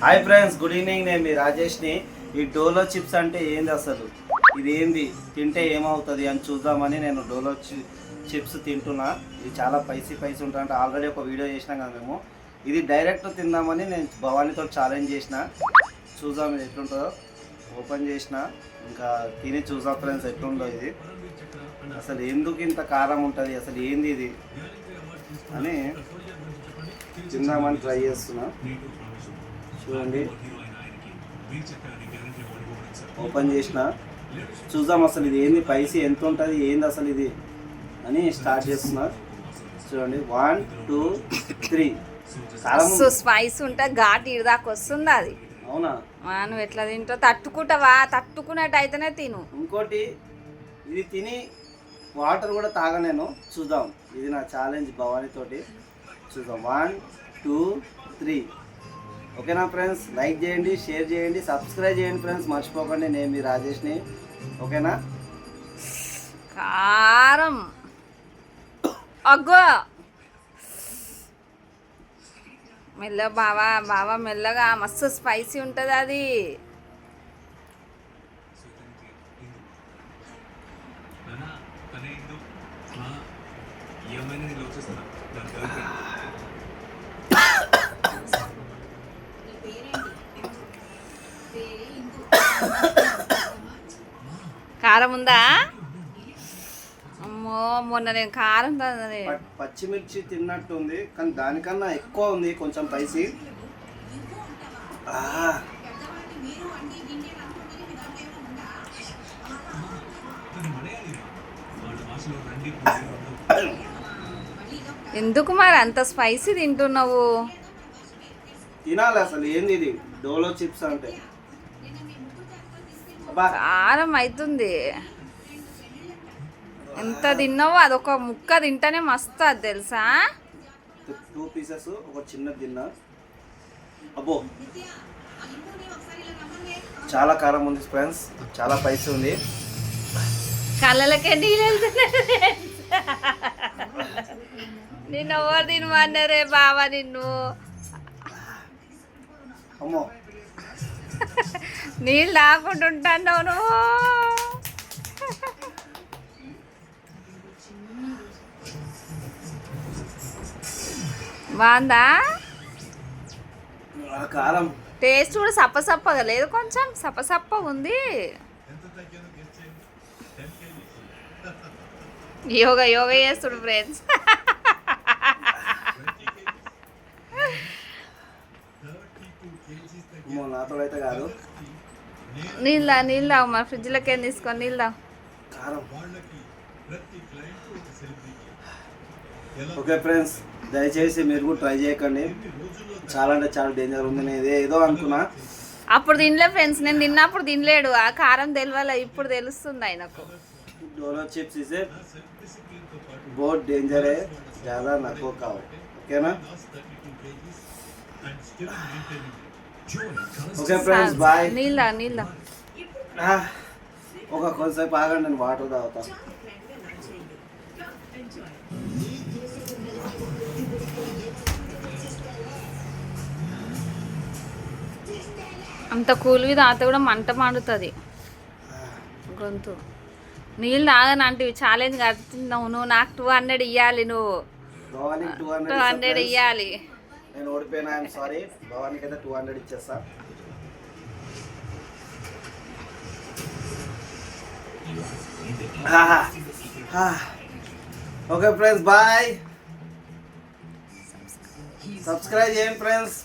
Hi friends, good evening. నేను మీ రాజేష్ని. ఈ Dolo chips అంటే ఏంది, అసలు ఇది ఏంది, తింటే ఏమవుతుంది అని చూద్దామని నేను డోలో చిప్స్ తింటున్నా. ఇది చాలా పైసి ఉంటుందంటే ఆల్రెడీ ఒక వీడియో చేసినాం కదా మేము. ఇది డైరెక్ట్ తిందామని నేను భవానీతో ఛాలెంజ్ చేసిన. చూద్దాం ఇది ఎట్లుంటుందో. ఓపెన్ చేసిన, ఇంకా తిని చూద్దాం ఫ్రెండ్స్ ఎట్లుందో ఇది. అసలు ఎందుకు ఇంత కారం ఉంటుంది, అసలు ఏంది ఇది అని తిందామని ట్రై చేస్తున్నా. చూడండి, ఓపెన్ చేసిన, చూద్దాం అసలు ఇది ఏంది, పైసి ఎంత ఉంటుంది, ఏంది అసలు ఇది అని స్టార్ట్ చేస్తున్నా. చూడండి, 1 2 3 స్పైస్ ఉంటే ఘాట్ ఇదాకా వస్తుంది. అది అవునా? నువ్వు ఎట్లా తింటావు? తట్టుకుంటావా? తట్టుకున్నట్టు అయితేనే తిను. ఇంకోటి, ఇది తిని వాటర్ కూడా తాగా నేను. చూద్దాం, ఇది నా ఛాలెంజ్ భవానీతోటి. చూద్దాం, 1 2 3. ఓకేనా ఫ్రెండ్స్? లైక్ చేయండి, షేర్ చేయండి, సబ్స్క్రైబ్ చేయండి ఫ్రెండ్స్, మర్చిపోకండి. నేను మీ రాజేష్ని. ఓకేనా? కారం అగ్గో మెల్ల బావా మెల్లగా, మస్తు స్పైసీ ఉంటుంది అది. కారం ఉందా? అమ్మో, మొన్న నేను కారం పచ్చిమిర్చి తిన్నట్టు ఉంది, కానీ దానికన్నా ఎక్కువ ఉంది కొంచెం పైసి. ఎందుకు మరి అంత స్పైసీ తింటున్నావు? తినాలి అసలు. ఏంది ఇది డోలో చిప్స్ అంటే? కారం అవుతుంది. ఎంత తిన్నావు? అదొక ముక్క తింటేనే మస్తు, అది తెలుసా? 2 పీసెస్ ఒక చిన్న తిన్నా. అబ్బో, చాలా కారం ఉంది ఫ్రెండ్స్, చాలా పైసీ ఉంది. కళ్ళలకే నీళ్ళు వెళ్తున్నాయి. నిన్ను ఎవరు తినమన్నారే బావా నిన్ను? అమ్మో, నీళ్ళు తాకుంటుంటాను నువ్వు. బాగుందా? కారం టేస్ట్ కూడా సప్పసప్పగా లేదు, కొంచెం సప్పసప్పగా ఉంది. యోగా చేస్తుడు ఫ్రెండ్స్. నాతో అయితే కాదు. నీళ్ళు మా ఫ్రిడ్జ్లోకి ఏం తీసుకొని నీళ్ళు. ఓకే ఫ్రెండ్స్, దయచేసి మీరు కూడా ట్రై చేయకండి. చాలా అంటే చాలా డేంజర్ ఉంది. నేను ఏదో అనుకున్నా, అప్పుడు తినలే ఫ్రెండ్స్. నేను తిన్నప్పుడు తినలేడు. ఆ కారం తెలియాలి, ఇప్పుడు తెలుస్తుంది ఆయనకు. డోలో చిప్స్ ఇస్ बहुत डेंजर है, ज़्यादा नको खाओ. ఓకేనా? Okay friends, bye. నీళ్ళ ఒక కొంతసేపు ఆగండి, నేను వాటర్ తాగుతా. అంత కూల్వి తాగితే కూడా మంట మండుతుంది గొంతు. నీళ్ళు తాగనంటివి ఛాలెంజ్ కడుతున్నావు నువ్వు. నాకు 200 ఇవ్వాలి. నువ్వు 200 ఇవ్వాలి. నేను ఓడిపోయినా, ఐఎమ్ సారీ. భవానీకి అయితే 200 ఇచ్చేస్తా. Okay friends, bye. సబ్స్క్రైబ్ చేయండి ఫ్రెండ్స్.